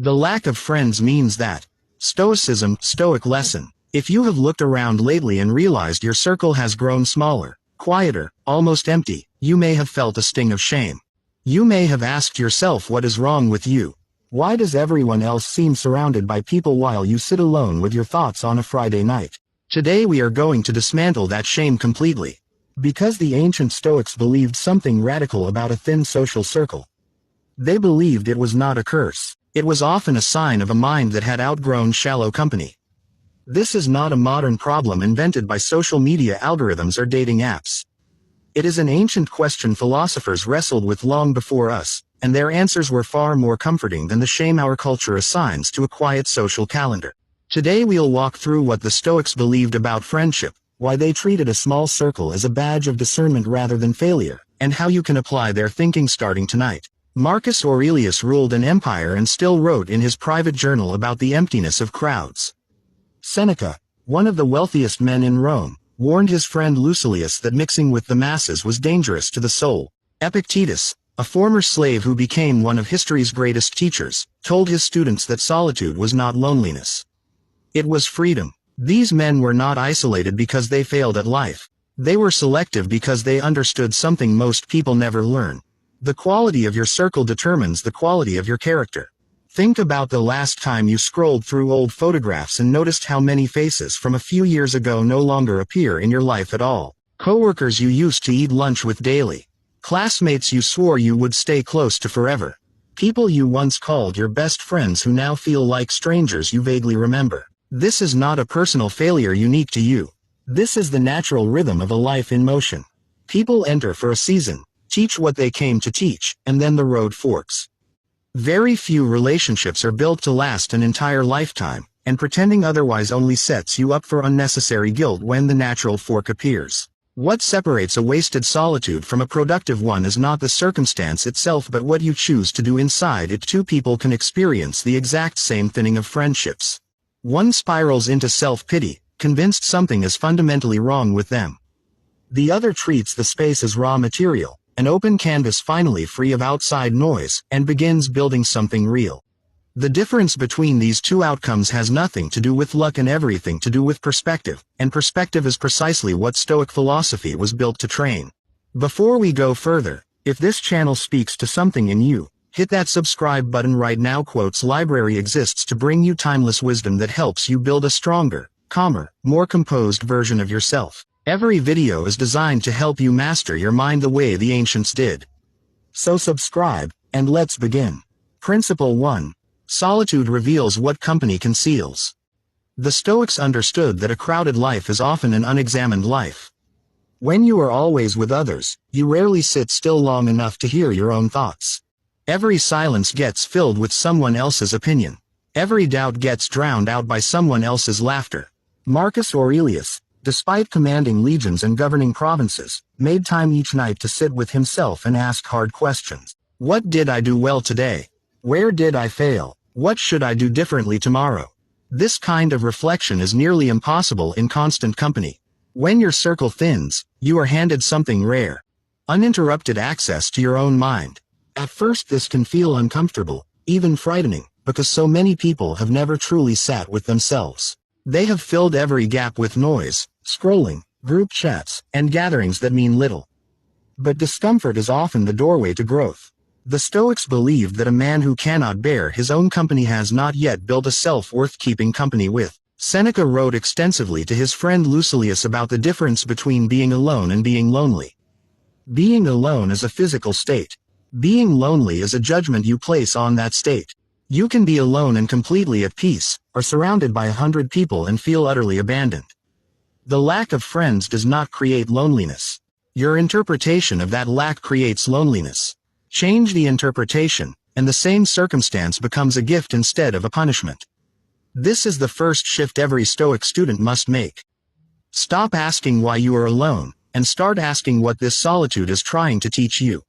The lack of friends means that. Stoicism, Stoic lesson. If you have looked around lately and realized your circle has grown smaller, quieter, almost empty, you may have felt a sting of shame. You may have asked yourself what is wrong with you. Why does everyone else seem surrounded by people while you sit alone with your thoughts on a Friday night? Today we are going to dismantle that shame completely. Because the ancient Stoics believed something radical about a thin social circle. They believed it was not a curse. It was often a sign of a mind that had outgrown shallow company. This is not a modern problem invented by social media algorithms or dating apps. It is an ancient question philosophers wrestled with long before us, and their answers were far more comforting than the shame our culture assigns to a quiet social calendar. Today we'll walk through what the Stoics believed about friendship, why they treated a small circle as a badge of discernment rather than failure, and how you can apply their thinking starting tonight. Marcus Aurelius ruled an empire and still wrote in his private journal about the emptiness of crowds. Seneca, one of the wealthiest men in Rome, warned his friend Lucilius that mixing with the masses was dangerous to the soul. Epictetus, a former slave who became one of history's greatest teachers, told his students that solitude was not loneliness. It was freedom. These men were not isolated because they failed at life. They were selective because they understood something most people never learn. The quality of your circle determines the quality of your character. Think about the last time you scrolled through old photographs and noticed how many faces from a few years ago no longer appear in your life at all. Coworkers you used to eat lunch with daily. Classmates you swore you would stay close to forever. People you once called your best friends who now feel like strangers you vaguely remember. This is not a personal failure unique to you. This is the natural rhythm of a life in motion. People enter for a season, teach what they came to teach, and then the road forks. Very few relationships are built to last an entire lifetime, and pretending otherwise only sets you up for unnecessary guilt when the natural fork appears. What separates a wasted solitude from a productive one is not the circumstance itself but what you choose to do inside it. Two people can experience the exact same thinning of friendships. One spirals into self-pity, convinced something is fundamentally wrong with them. The other treats the space as raw material, an open canvas finally free of outside noise, and begins building something real. The difference between these two outcomes has nothing to do with luck and everything to do with perspective, and perspective is precisely what Stoic philosophy was built to train. Before we go further, if this channel speaks to something in you, hit that subscribe button right now. Quotes Library exists to bring you timeless wisdom that helps you build a stronger, calmer, more composed version of yourself. Every video is designed to help you master your mind the way the ancients did. So subscribe, and let's begin. Principle 1. Solitude reveals what company conceals. The Stoics understood that a crowded life is often an unexamined life. When you are always with others, you rarely sit still long enough to hear your own thoughts. Every silence gets filled with someone else's opinion. Every doubt gets drowned out by someone else's laughter. Marcus Aurelius, despite commanding legions and governing provinces, made time each night to sit with himself and ask hard questions. What did I do well today? Where did I fail? What should I do differently tomorrow? This kind of reflection is nearly impossible in constant company. When your circle thins, you are handed something rare. Uninterrupted access to your own mind. At first this can feel uncomfortable, even frightening, because so many people have never truly sat with themselves. They have filled every gap with noise, scrolling, group chats, and gatherings that mean little. But discomfort is often the doorway to growth. The Stoics believed that a man who cannot bear his own company has not yet built a self worth keeping company with. Seneca wrote extensively to his friend Lucilius about the difference between being alone and being lonely. Being alone is a physical state. Being lonely is a judgment you place on that state. You can be alone and completely at peace, or surrounded by 100 people and feel utterly abandoned. The lack of friends does not create loneliness. Your interpretation of that lack creates loneliness. Change the interpretation, and the same circumstance becomes a gift instead of a punishment. This is the first shift every Stoic student must make. Stop asking why you are alone, and start asking what this solitude is trying to teach you.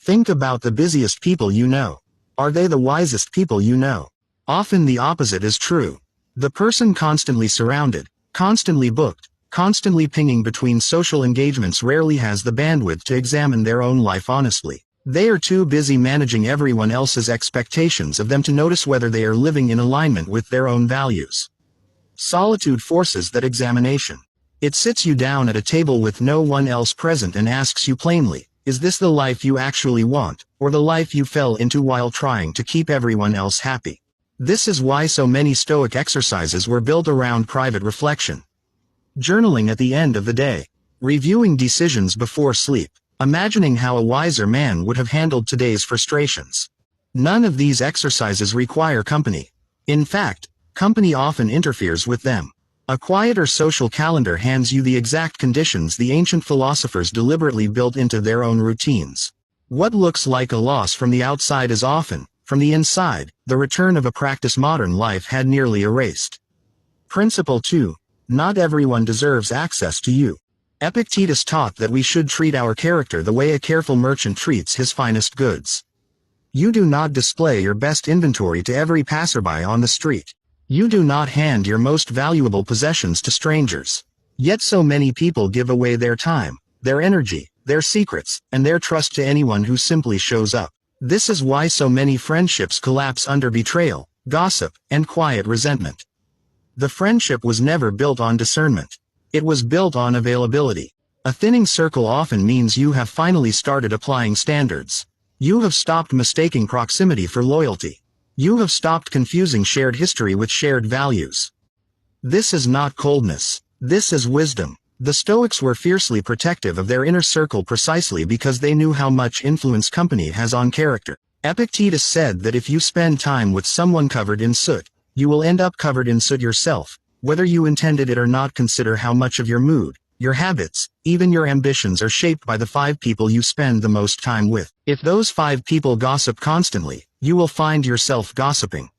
Think about the busiest people you know. Are they the wisest people you know? Often the opposite is true. The person constantly surrounded, constantly booked, constantly pinging between social engagements rarely has the bandwidth to examine their own life honestly. They are too busy managing everyone else's expectations of them to notice whether they are living in alignment with their own values. Solitude forces that examination. It sits you down at a table with no one else present and asks you plainly, is this the life you actually want, or the life you fell into while trying to keep everyone else happy? This is why so many Stoic exercises were built around private reflection. Journaling at the end of the day. Reviewing decisions before sleep. Imagining how a wiser man would have handled today's frustrations. None of these exercises require company. In fact, company often interferes with them. A quieter social calendar hands you the exact conditions the ancient philosophers deliberately built into their own routines. What looks like a loss from the outside is often, from the inside, the return of a practice modern life had nearly erased. Principle 2. Not everyone deserves access to you. Epictetus taught that we should treat our character the way a careful merchant treats his finest goods. You do not display your best inventory to every passerby on the street. You do not hand your most valuable possessions to strangers. Yet so many people give away their time, their energy, their secrets, and their trust to anyone who simply shows up. This is why so many friendships collapse under betrayal, gossip, and quiet resentment. The friendship was never built on discernment. It was built on availability. A thinning circle often means you have finally started applying standards. You have stopped mistaking proximity for loyalty. You have stopped confusing shared history with shared values. This is not coldness. This is wisdom. The Stoics were fiercely protective of their inner circle precisely because they knew how much influence company has on character. Epictetus said that if you spend time with someone covered in soot, you will end up covered in soot yourself. Whether you intended it or not, consider how much of your mood, your habits, even your ambitions are shaped by the 5 people you spend the most time with. If those 5 people gossip constantly, you will find yourself gossiping.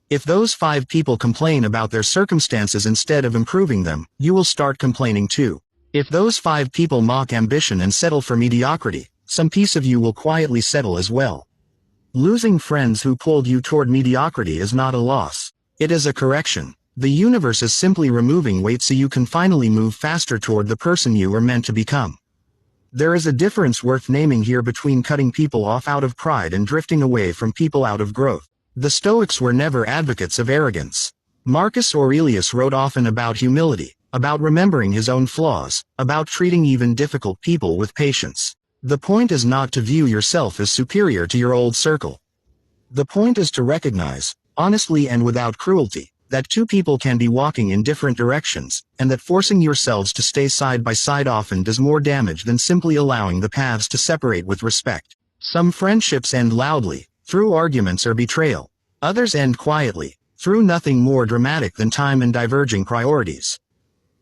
If those 5 people complain about their circumstances instead of improving them, you will start complaining too. If those 5 people mock ambition and settle for mediocrity, some piece of you will quietly settle as well. Losing friends who pulled you toward mediocrity is not a loss. It is a correction. The universe is simply removing weight so you can finally move faster toward the person you were meant to become. There is a difference worth naming here between cutting people off out of pride and drifting away from people out of growth. The Stoics were never advocates of arrogance. Marcus Aurelius wrote often about humility, about remembering his own flaws, about treating even difficult people with patience. The point is not to view yourself as superior to your old circle. The point is to recognize, honestly and without cruelty, that 2 people can be walking in different directions, and that forcing yourselves to stay side by side often does more damage than simply allowing the paths to separate with respect. Some friendships end loudly, through arguments or betrayal. Others end quietly, through nothing more dramatic than time and diverging priorities.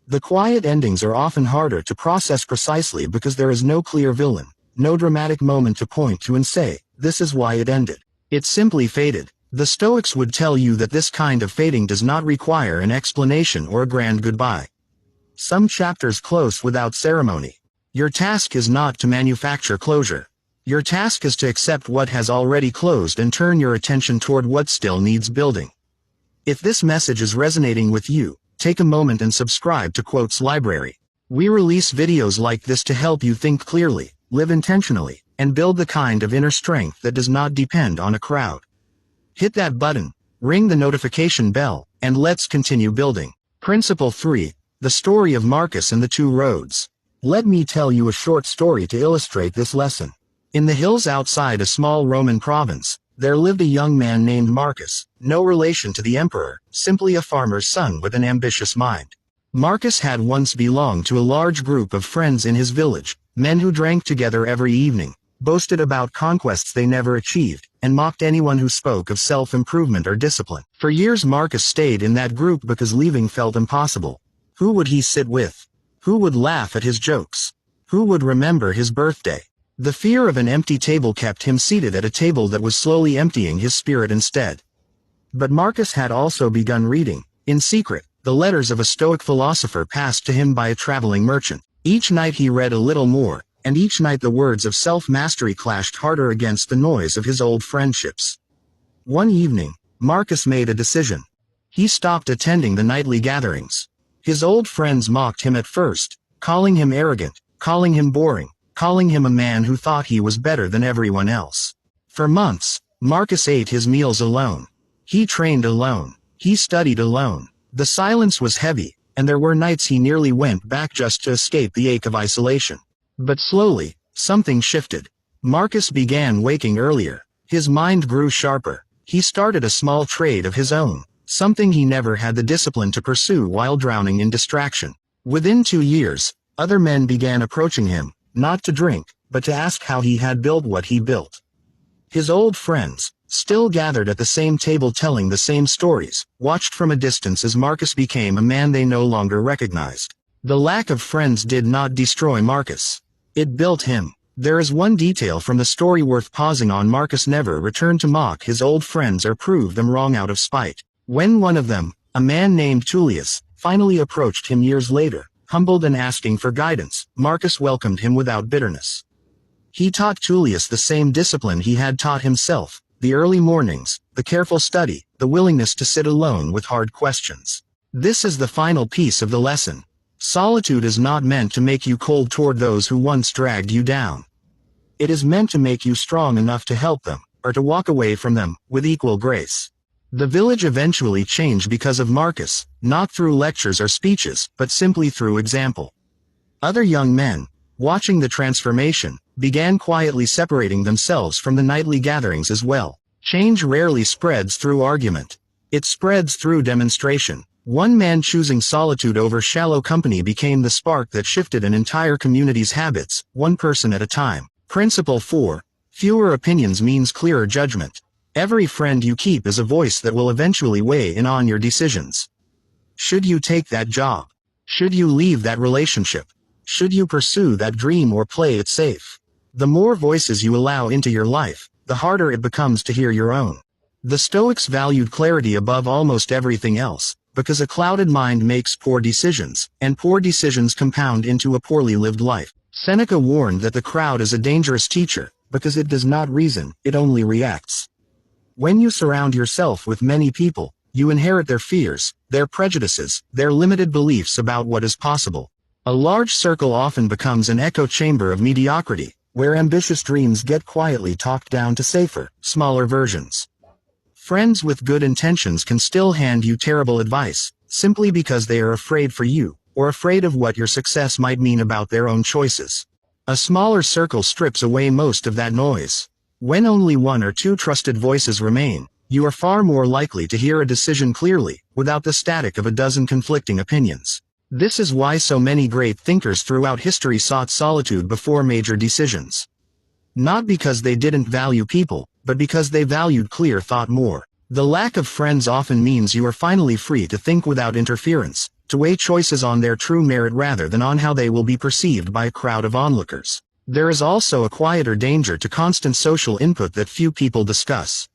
The quiet endings are often harder to process precisely because there is no clear villain, no dramatic moment to point to and say, this is why it ended. It simply faded. The Stoics would tell you that this kind of fading does not require an explanation or a grand goodbye. Some chapters close without ceremony. Your task is not to manufacture closure. Your task is to accept what has already closed and turn your attention toward what still needs building. If this message is resonating with you, take a moment and subscribe to Quotes Library. We release videos like this to help you think clearly, live intentionally, and build the kind of inner strength that does not depend on a crowd. Hit that button, ring the notification bell, and let's continue building. Principle 3. The story of Marcus and the 2 roads. Let me tell you a short story to illustrate this lesson. In the hills outside a small Roman province, there lived a young man named Marcus, no relation to the emperor, simply a farmer's son with an ambitious mind. Marcus had once belonged to a large group of friends in his village, men who drank together every evening, boasted about conquests they never achieved, and mocked anyone who spoke of self-improvement or discipline. For years Marcus stayed in that group because leaving felt impossible. Who would he sit with? Who would laugh at his jokes? Who would remember his birthday? The fear of an empty table kept him seated at a table that was slowly emptying his spirit instead. But Marcus had also begun reading, in secret, the letters of a Stoic philosopher passed to him by a traveling merchant. Each night he read a little more, and each night the words of self-mastery clashed harder against the noise of his old friendships. One evening, Marcus made a decision. He stopped attending the nightly gatherings. His old friends mocked him at first, calling him arrogant, calling him boring, calling him a man who thought he was better than everyone else. For months, Marcus ate his meals alone. He trained alone. He studied alone. The silence was heavy, and there were nights he nearly went back just to escape the ache of isolation. But slowly, something shifted. Marcus began waking earlier. His mind grew sharper. He started a small trade of his own, something he never had the discipline to pursue while drowning in distraction. Within 2 years, other men began approaching him, not to drink, but to ask how he had built what he built. His old friends, still gathered at the same table telling the same stories, watched from a distance as Marcus became a man they no longer recognized. The lack of friends did not destroy Marcus. It built him. There is one detail from the story worth pausing on. Marcus never returned to mock his old friends or prove them wrong out of spite. When one of them, a man named Tullius, finally approached him years later, humbled and asking for guidance, Marcus welcomed him without bitterness. He taught Tullius the same discipline he had taught himself, the early mornings, the careful study, the willingness to sit alone with hard questions. This is the final piece of the lesson. Solitude is not meant to make you cold toward those who once dragged you down. It is meant to make you strong enough to help them, or to walk away from them, with equal grace. The village eventually changed because of Marcus, not through lectures or speeches, but simply through example. Other young men, watching the transformation, began quietly separating themselves from the nightly gatherings as well. Change rarely spreads through argument. It spreads through demonstration. One man choosing solitude over shallow company became the spark that shifted an entire community's habits, one person at a time. Principle 4. Fewer opinions means clearer judgment. Every friend you keep is a voice that will eventually weigh in on your decisions. Should you take that job? Should you leave that relationship? Should you pursue that dream or play it safe? The more voices you allow into your life, the harder it becomes to hear your own. The Stoics valued clarity above almost everything else, because a clouded mind makes poor decisions, and poor decisions compound into a poorly lived life. Seneca warned that the crowd is a dangerous teacher, because it does not reason, it only reacts. When you surround yourself with many people, you inherit their fears, their prejudices, their limited beliefs about what is possible. A large circle often becomes an echo chamber of mediocrity, where ambitious dreams get quietly talked down to safer, smaller versions. Friends with good intentions can still hand you terrible advice, simply because they are afraid for you, or afraid of what your success might mean about their own choices. A smaller circle strips away most of that noise. When only 1 or 2 trusted voices remain, you are far more likely to hear a decision clearly, without the static of a dozen conflicting opinions. This is why so many great thinkers throughout history sought solitude before major decisions. Not because they didn't value people, but because they valued clear thought more. The lack of friends often means you are finally free to think without interference, to weigh choices on their true merit rather than on how they will be perceived by a crowd of onlookers. There is also a quieter danger to constant social input that few people discuss.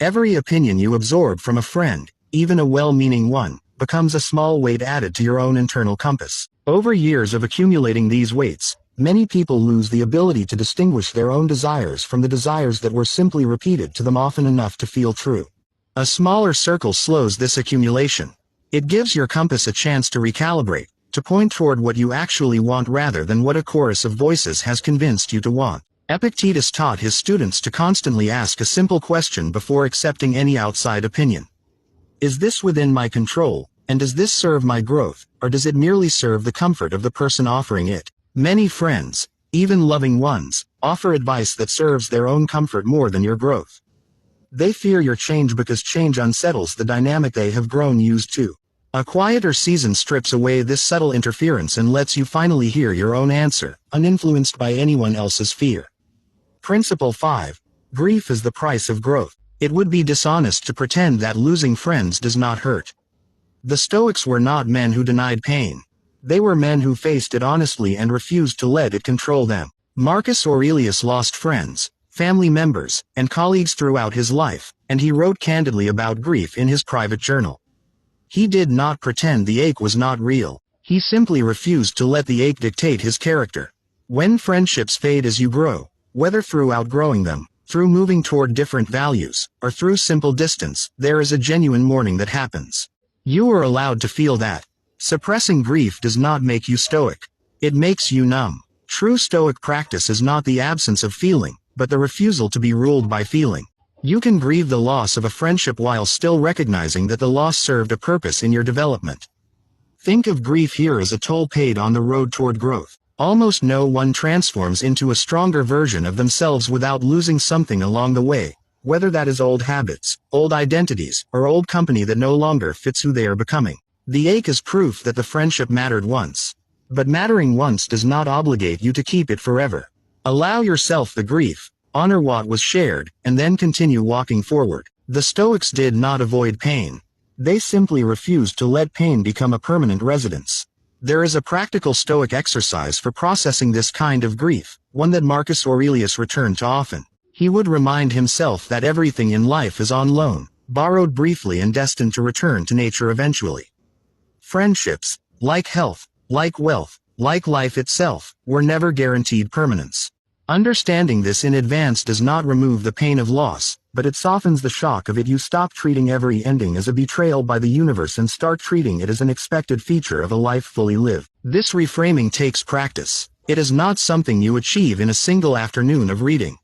Every opinion you absorb from a friend, even a well-meaning one, becomes a small weight added to your own internal compass. Over years of accumulating these weights, many people lose the ability to distinguish their own desires from the desires that were simply repeated to them often enough to feel true. A smaller circle slows this accumulation. It gives your compass a chance to recalibrate, to point toward what you actually want rather than what a chorus of voices has convinced you to want. Epictetus taught his students to constantly ask a simple question before accepting any outside opinion. Is this within my control, and does this serve my growth, or does it merely serve the comfort of the person offering it? Many friends, even loving ones, offer advice that serves their own comfort more than your growth. They fear your change because change unsettles the dynamic they have grown used to. A quieter season strips away this subtle interference and lets you finally hear your own answer, uninfluenced by anyone else's fear. Principle 5. Grief is the price of growth. It would be dishonest to pretend that losing friends does not hurt. The Stoics were not men who denied pain. They were men who faced it honestly and refused to let it control them. Marcus Aurelius lost friends, family members, and colleagues throughout his life, and he wrote candidly about grief in his private journal. He did not pretend the ache was not real. He simply refused to let the ache dictate his character. When friendships fade as you grow, whether through outgrowing them, through moving toward different values, or through simple distance, there is a genuine mourning that happens. You are allowed to feel that. Suppressing grief does not make you stoic. It makes you numb. True Stoic practice is not the absence of feeling, but the refusal to be ruled by feeling. You can grieve the loss of a friendship while still recognizing that the loss served a purpose in your development. Think of grief here as a toll paid on the road toward growth. Almost no one transforms into a stronger version of themselves without losing something along the way, whether that is old habits, old identities, or old company that no longer fits who they are becoming. The ache is proof that the friendship mattered once. But mattering once does not obligate you to keep it forever. Allow yourself the grief, honor what was shared, and then continue walking forward. The Stoics did not avoid pain. They simply refused to let pain become a permanent residence. There is a practical Stoic exercise for processing this kind of grief, one that Marcus Aurelius returned to often. He would remind himself that everything in life is on loan, borrowed briefly and destined to return to nature eventually. Friendships, like health, like wealth, like life itself, were never guaranteed permanence. Understanding this in advance does not remove the pain of loss, but it softens the shock of it. You stop treating every ending as a betrayal by the universe and start treating it as an expected feature of a life fully lived. This reframing takes practice. It is not something you achieve in a single afternoon of reading.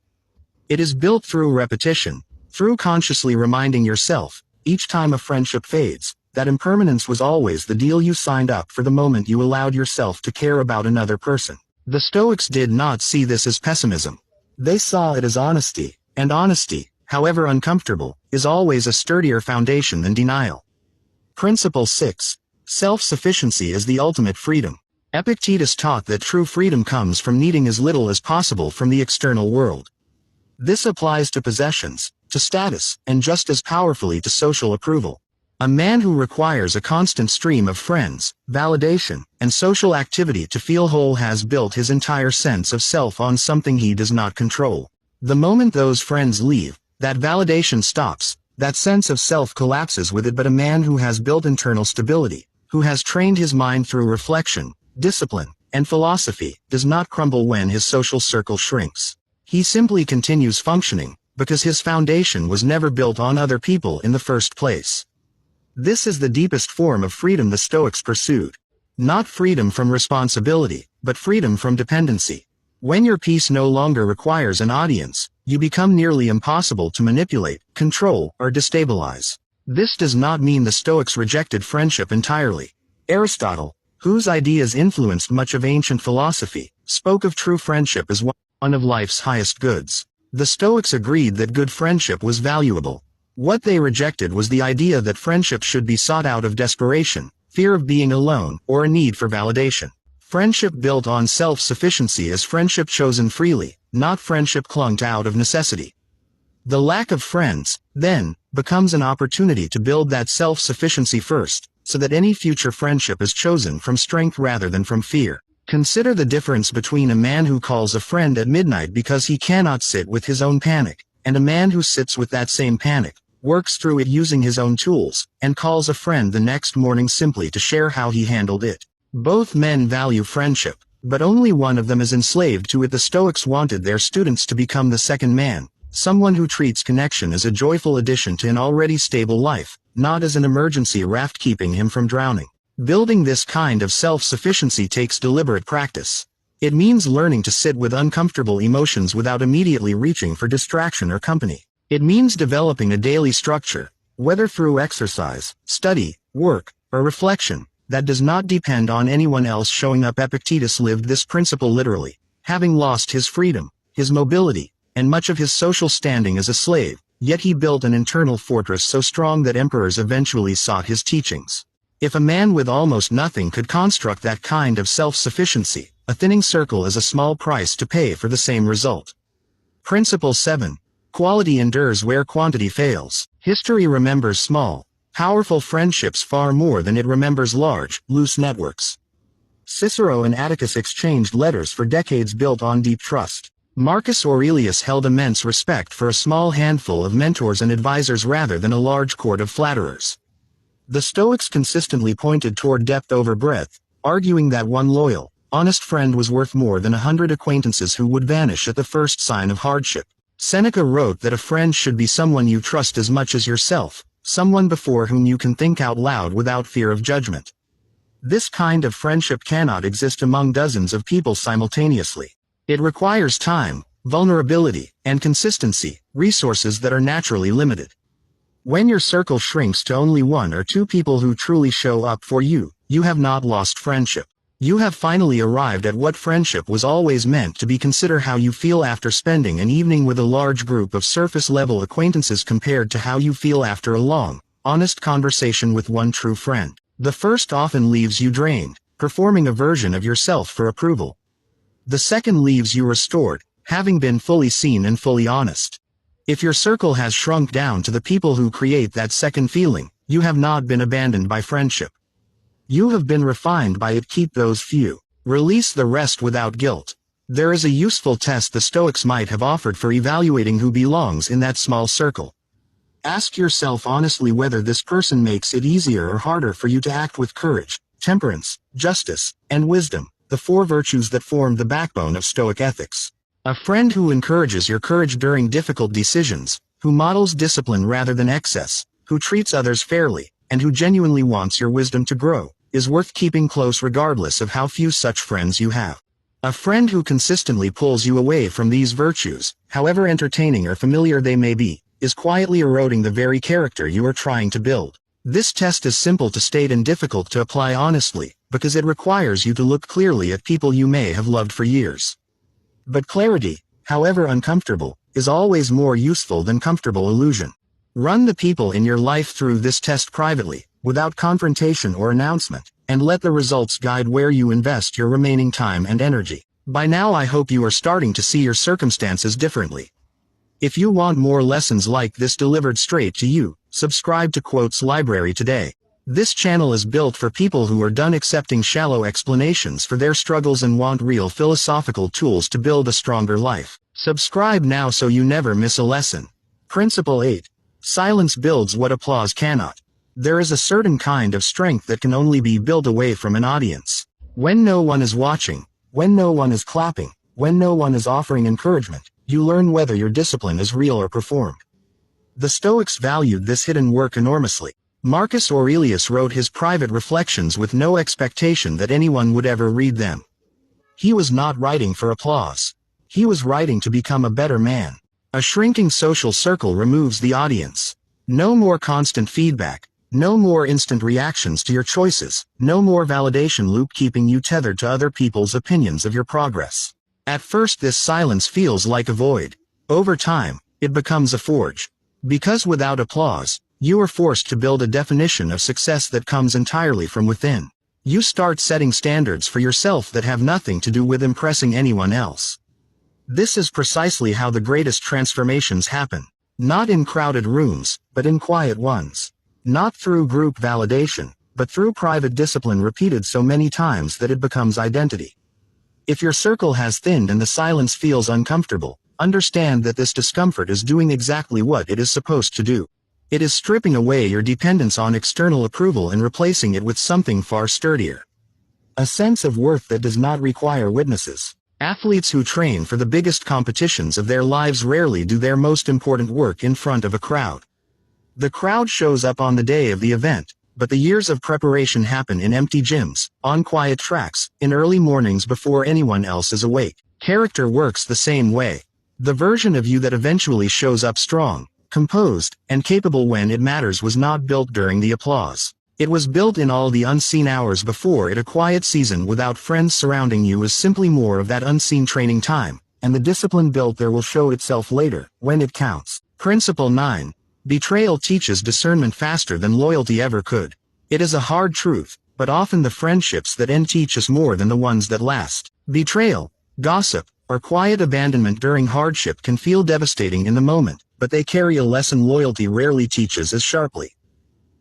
It is built through repetition, through consciously reminding yourself, each time a friendship fades, that impermanence was always the deal you signed up for the moment you allowed yourself to care about another person. The Stoics did not see this as pessimism. They saw it as honesty, and honesty, however uncomfortable, is always a sturdier foundation than denial. Principle 6. Self-sufficiency is the ultimate freedom. Epictetus taught that true freedom comes from needing as little as possible from the external world. This applies to possessions, to status, and just as powerfully to social approval. A man who requires a constant stream of friends, validation, and social activity to feel whole has built his entire sense of self on something he does not control. The moment those friends leave, that validation stops, that sense of self collapses with it. But a man who has built internal stability, who has trained his mind through reflection, discipline, and philosophy, does not crumble when his social circle shrinks. He simply continues functioning, because his foundation was never built on other people in the first place. This is the deepest form of freedom the Stoics pursued. Not freedom from responsibility, but freedom from dependency. When your peace no longer requires an audience, you become nearly impossible to manipulate, control, or destabilize. This does not mean the Stoics rejected friendship entirely. Aristotle, whose ideas influenced much of ancient philosophy, spoke of true friendship as one of life's highest goods. The Stoics agreed that good friendship was valuable. What they rejected was the idea that friendship should be sought out of desperation, fear of being alone, or a need for validation. Friendship built on self-sufficiency is friendship chosen freely, not friendship clung to out of necessity. The lack of friends, then, becomes an opportunity to build that self-sufficiency first, so that any future friendship is chosen from strength rather than from fear. Consider the difference between a man who calls a friend at midnight because he cannot sit with his own panic, and a man who sits with that same panic, works through it using his own tools, and calls a friend the next morning simply to share how he handled it. Both men value friendship, but only one of them is enslaved to it. The Stoics wanted their students to become the second man, someone who treats connection as a joyful addition to an already stable life, not as an emergency raft keeping him from drowning. Building this kind of self-sufficiency takes deliberate practice. It means learning to sit with uncomfortable emotions without immediately reaching for distraction or company. It means developing a daily structure, whether through exercise, study, work, or reflection, that does not depend on anyone else showing up. Epictetus lived this principle literally, having lost his freedom, his mobility, and much of his social standing as a slave, yet he built an internal fortress so strong that emperors eventually sought his teachings. If a man with almost nothing could construct that kind of self-sufficiency, a thinning circle is a small price to pay for the same result. Principle 7. Quality endures where quantity fails. History remembers small, powerful friendships far more than it remembers large, loose networks. Cicero and Atticus exchanged letters for decades built on deep trust. Marcus Aurelius held immense respect for a small handful of mentors and advisors rather than a large court of flatterers. The Stoics consistently pointed toward depth over breadth, arguing that one loyal, honest friend was worth more than 100 acquaintances who would vanish at the first sign of hardship. Seneca wrote that a friend should be someone you trust as much as yourself, someone before whom you can think out loud without fear of judgment. This kind of friendship cannot exist among dozens of people simultaneously. It requires time, vulnerability, and consistency, resources that are naturally limited. When your circle shrinks to only one or two people who truly show up for you, you have not lost friendship. You have finally arrived at what friendship was always meant to be. Consider how you feel after spending an evening with a large group of surface-level acquaintances compared to how you feel after a long, honest conversation with one true friend. The first often leaves you drained, performing a version of yourself for approval. The second leaves you restored, having been fully seen and fully honest. If your circle has shrunk down to the people who create that second feeling, you have not been abandoned by friendship. You have been refined by it. Keep those few. Release the rest without guilt. There is a useful test the Stoics might have offered for evaluating who belongs in that small circle. Ask yourself honestly whether this person makes it easier or harder for you to act with courage, temperance, justice, and wisdom, the four virtues that form the backbone of Stoic ethics. A friend who encourages your courage during difficult decisions, who models discipline rather than excess, who treats others fairly, and who genuinely wants your wisdom to grow, is worth keeping close regardless of how few such friends you have. A friend who consistently pulls you away from these virtues, however entertaining or familiar they may be, is quietly eroding the very character you are trying to build. This test is simple to state and difficult to apply honestly, because it requires you to look clearly at people you may have loved for years. But clarity, however uncomfortable, is always more useful than comfortable illusion. Run the people in your life through this test privately, without confrontation or announcement, and let the results guide where you invest your remaining time and energy. By now I hope you are starting to see your circumstances differently. If you want more lessons like this delivered straight to you, subscribe to Quotes Library today. This channel is built for people who are done accepting shallow explanations for their struggles and want real philosophical tools to build a stronger life. Subscribe now so you never miss a lesson. Principle 8. Silence builds what applause cannot. There is a certain kind of strength that can only be built away from an audience. When no one is watching, when no one is clapping, when no one is offering encouragement, you learn whether your discipline is real or performed. The Stoics valued this hidden work enormously. Marcus Aurelius wrote his private reflections with no expectation that anyone would ever read them. He was not writing for applause. He was writing to become a better man. A shrinking social circle removes the audience. No more constant feedback. No more instant reactions to your choices, no more validation loop keeping you tethered to other people's opinions of your progress. At first this silence feels like a void. Over time, it becomes a forge. Because without applause, you are forced to build a definition of success that comes entirely from within. You start setting standards for yourself that have nothing to do with impressing anyone else. This is precisely how the greatest transformations happen. Not in crowded rooms, but in quiet ones. Not through group validation, but through private discipline repeated so many times that it becomes identity. If your circle has thinned and the silence feels uncomfortable, understand that this discomfort is doing exactly what it is supposed to do. It is stripping away your dependence on external approval and replacing it with something far sturdier. A sense of worth that does not require witnesses. Athletes who train for the biggest competitions of their lives rarely do their most important work in front of a crowd. The crowd shows up on the day of the event, but the years of preparation happen in empty gyms, on quiet tracks, in early mornings before anyone else is awake. Character works the same way. The version of you that eventually shows up strong, composed, and capable when it matters was not built during the applause. It was built in all the unseen hours before it. A quiet season without friends surrounding you is simply more of that unseen training time, and the discipline built there will show itself later, when it counts. Principle 9. Betrayal teaches discernment faster than loyalty ever could. It is a hard truth, but often the friendships that end teach us more than the ones that last. Betrayal, gossip, or quiet abandonment during hardship can feel devastating in the moment, but they carry a lesson loyalty rarely teaches as sharply.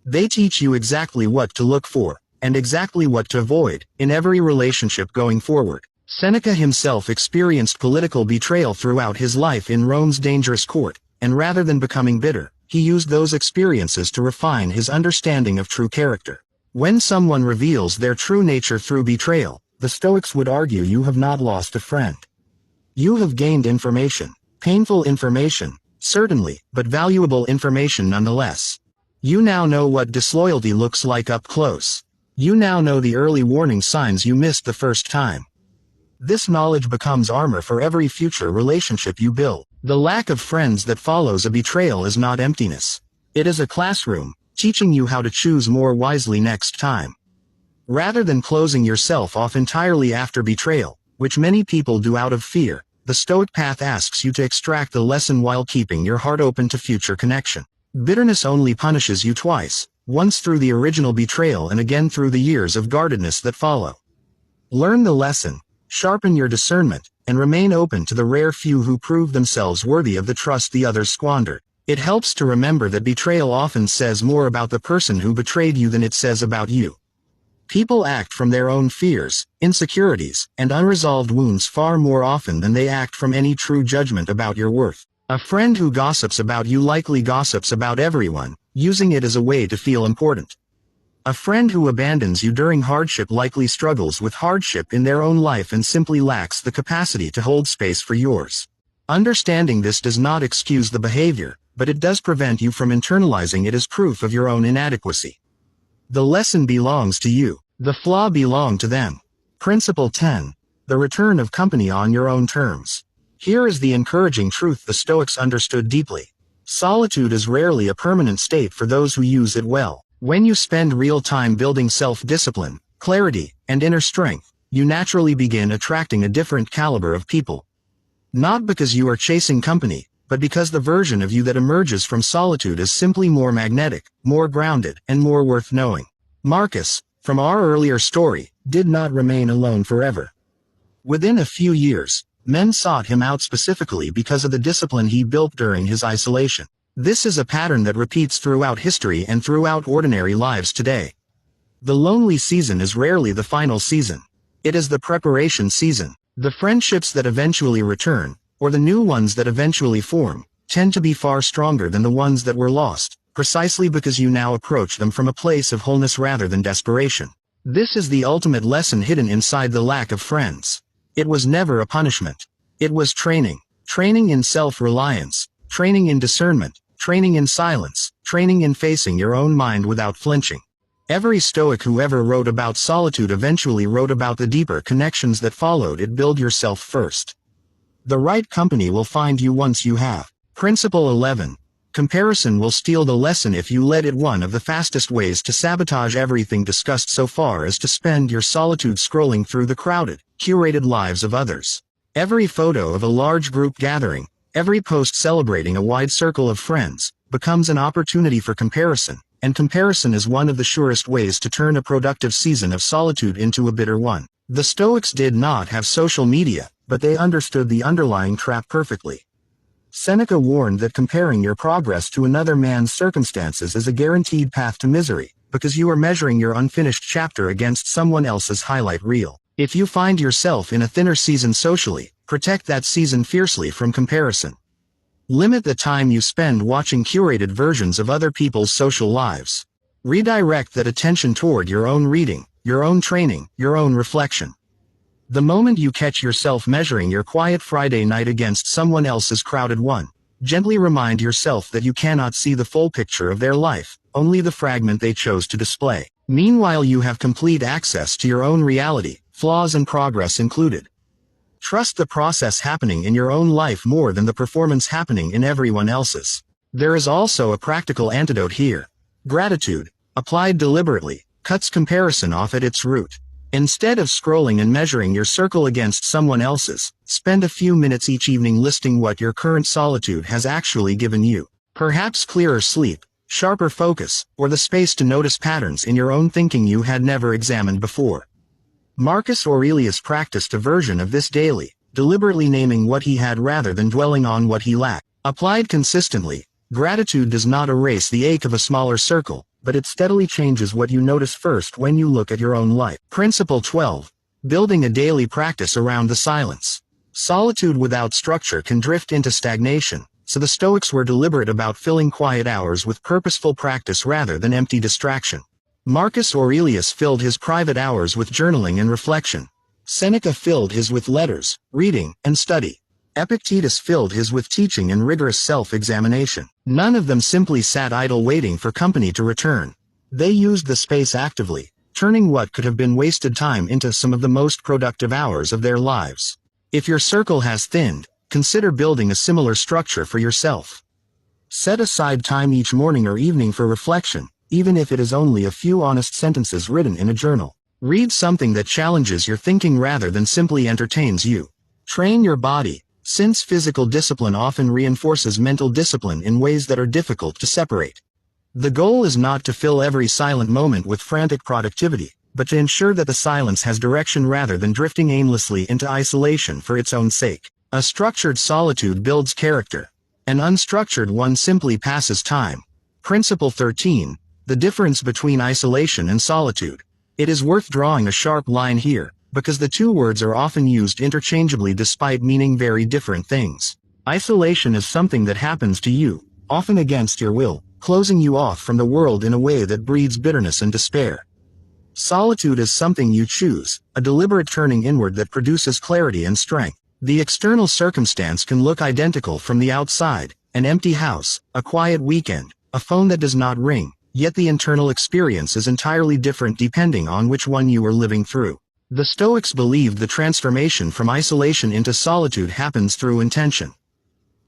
They teach you exactly what to look for, and exactly what to avoid, in every relationship going forward. Seneca himself experienced political betrayal throughout his life in Rome's dangerous court, and rather than becoming bitter, he used those experiences to refine his understanding of true character. When someone reveals their true nature through betrayal, the Stoics would argue you have not lost a friend. You have gained information. Painful information, certainly, but valuable information nonetheless. You now know what disloyalty looks like up close. You now know the early warning signs you missed the first time. This knowledge becomes armor for every future relationship you build. The lack of friends that follows a betrayal is not emptiness. It is a classroom, teaching you how to choose more wisely next time. Rather than closing yourself off entirely after betrayal, which many people do out of fear, the Stoic path asks you to extract the lesson while keeping your heart open to future connection. Bitterness only punishes you twice, once through the original betrayal and again through the years of guardedness that follow. Learn the lesson, sharpen your discernment, and remain open to the rare few who prove themselves worthy of the trust the others squandered. It helps to remember that betrayal often says more about the person who betrayed you than it says about you. People act from their own fears, insecurities, and unresolved wounds far more often than they act from any true judgment about your worth. A friend who gossips about you likely gossips about everyone, using it as a way to feel important. A friend who abandons you during hardship likely struggles with hardship in their own life and simply lacks the capacity to hold space for yours. Understanding this does not excuse the behavior, but it does prevent you from internalizing it as proof of your own inadequacy. The lesson belongs to you. The flaw belonged to them. Principle 10. The return of company on your own terms. Here is the encouraging truth the Stoics understood deeply. Solitude is rarely a permanent state for those who use it well. When you spend real time building self-discipline, clarity, and inner strength, you naturally begin attracting a different caliber of people. Not because you are chasing company, but because the version of you that emerges from solitude is simply more magnetic, more grounded, and more worth knowing. Marcus, from our earlier story, did not remain alone forever. Within a few years, men sought him out specifically because of the discipline he built during his isolation. This is a pattern that repeats throughout history and throughout ordinary lives today. The lonely season is rarely the final season. It is the preparation season. The friendships that eventually return, or the new ones that eventually form, tend to be far stronger than the ones that were lost, precisely because you now approach them from a place of wholeness rather than desperation. This is the ultimate lesson hidden inside the lack of friends. It was never a punishment. It was training. Training in self-reliance, training in discernment, training in silence, training in facing your own mind without flinching. Every Stoic who ever wrote about solitude eventually wrote about the deeper connections that followed it. Build yourself first. The right company will find you once you have. Principle 11. Comparison will steal the lesson if you let it. One of the fastest ways to sabotage everything discussed so far is to spend your solitude scrolling through the crowded, curated lives of others. Every photo of a large group gathering, every post celebrating a wide circle of friends, becomes an opportunity for comparison, and comparison is one of the surest ways to turn a productive season of solitude into a bitter one. The Stoics did not have social media, but they understood the underlying trap perfectly. Seneca warned that comparing your progress to another man's circumstances is a guaranteed path to misery, because you are measuring your unfinished chapter against someone else's highlight reel. If you find yourself in a thinner season socially, protect that season fiercely from comparison. Limit the time you spend watching curated versions of other people's social lives. Redirect that attention toward your own reading, your own training, your own reflection. The moment you catch yourself measuring your quiet Friday night against someone else's crowded one, gently remind yourself that you cannot see the full picture of their life, only the fragment they chose to display. Meanwhile, you have complete access to your own reality, flaws and progress included. Trust the process happening in your own life more than the performance happening in everyone else's. There is also a practical antidote here. Gratitude, applied deliberately, cuts comparison off at its root. Instead of scrolling and measuring your circle against someone else's, spend a few minutes each evening listing what your current solitude has actually given you. Perhaps clearer sleep, sharper focus, or the space to notice patterns in your own thinking you had never examined before. Marcus Aurelius practiced a version of this daily, deliberately naming what he had rather than dwelling on what he lacked. Applied consistently, gratitude does not erase the ache of a smaller circle, but it steadily changes what you notice first when you look at your own life. Principle 12. Building a daily practice around the silence. Solitude without structure can drift into stagnation, so the Stoics were deliberate about filling quiet hours with purposeful practice rather than empty distraction. Marcus Aurelius filled his private hours with journaling and reflection. Seneca filled his with letters, reading, and study. Epictetus filled his with teaching and rigorous self-examination. None of them simply sat idle waiting for company to return. They used the space actively, turning what could have been wasted time into some of the most productive hours of their lives. If your circle has thinned, consider building a similar structure for yourself. Set aside time each morning or evening for reflection, even if it is only a few honest sentences written in a journal. Read something that challenges your thinking rather than simply entertains you. Train your body, since physical discipline often reinforces mental discipline in ways that are difficult to separate. The goal is not to fill every silent moment with frantic productivity, but to ensure that the silence has direction rather than drifting aimlessly into isolation for its own sake. A structured solitude builds character. An unstructured one simply passes time. Principle 13. The difference between isolation and solitude. It is worth drawing a sharp line here, because the two words are often used interchangeably despite meaning very different things. Isolation is something that happens to you, often against your will, closing you off from the world in a way that breeds bitterness and despair. Solitude is something you choose, a deliberate turning inward that produces clarity and strength. The external circumstance can look identical from the outside: an empty house, a quiet weekend, a phone that does not ring, yet the internal experience is entirely different depending on which one you are living through. The Stoics believed the transformation from isolation into solitude happens through intention.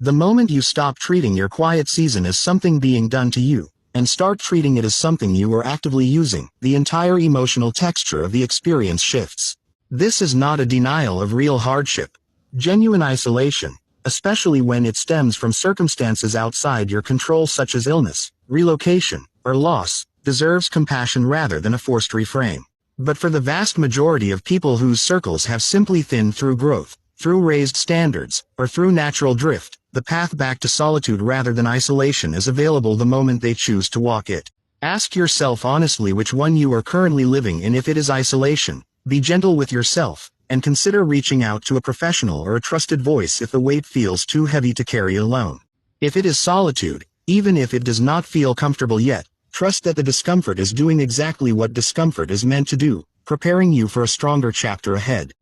The moment you stop treating your quiet season as something being done to you, and start treating it as something you are actively using, the entire emotional texture of the experience shifts. This is not a denial of real hardship. Genuine isolation, especially when it stems from circumstances outside your control such as illness, relocation, or loss, deserves compassion rather than a forced refrain. But for the vast majority of people whose circles have simply thinned through growth, through raised standards, or through natural drift, the path back to solitude rather than isolation is available the moment they choose to walk it. Ask yourself honestly which one you are currently living in. If it is isolation, be gentle with yourself, and consider reaching out to a professional or a trusted voice if the weight feels too heavy to carry alone. If it is solitude, even if it does not feel comfortable yet, trust that the discomfort is doing exactly what discomfort is meant to do, preparing you for a stronger chapter ahead.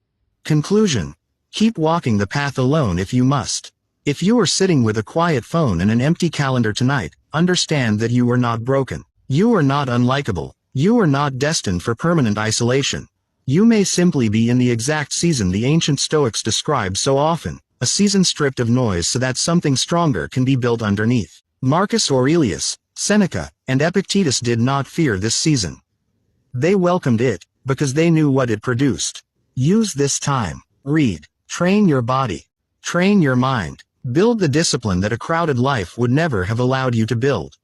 Conclusion. Keep walking the path alone if you must. If you are sitting with a quiet phone and an empty calendar tonight, understand that you are not broken. You are not unlikable. You are not destined for permanent isolation. You may simply be in the exact season the ancient Stoics described so often, a season stripped of noise so that something stronger can be built underneath. Marcus Aurelius, Seneca, and Epictetus did not fear this season. They welcomed it, because they knew what it produced. Use this time. Read. Train your body. Train your mind. Build the discipline that a crowded life would never have allowed you to build.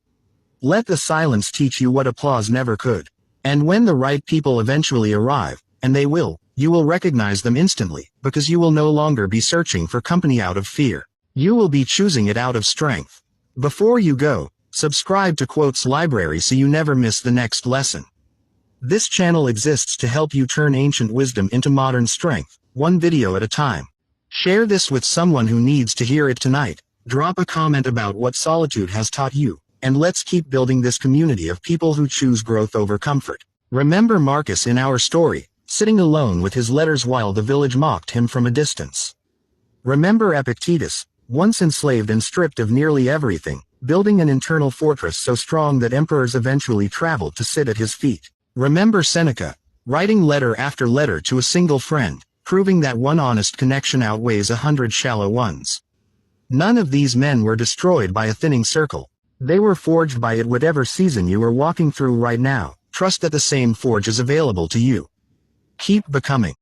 Let the silence teach you what applause never could. And when the right people eventually arrive, and they will, you will recognize them instantly, because you will no longer be searching for company out of fear. You will be choosing it out of strength. Before you go, subscribe to Quotes Library so you never miss the next lesson. This channel exists to help you turn ancient wisdom into modern strength, one video at a time. Share this with someone who needs to hear it tonight. Drop a comment about what solitude has taught you, and let's keep building this community of people who choose growth over comfort. Remember Marcus in our story, sitting alone with his letters while the village mocked him from a distance. Remember Epictetus, once enslaved and stripped of nearly everything, building an internal fortress so strong that emperors eventually traveled to sit at his feet. Remember Seneca, writing letter after letter to a single friend, proving that one honest connection outweighs 100 shallow ones. None of these men were destroyed by a thinning circle. They were forged by it. Whatever season you are walking through right now, trust that the same forge is available to you. Keep becoming.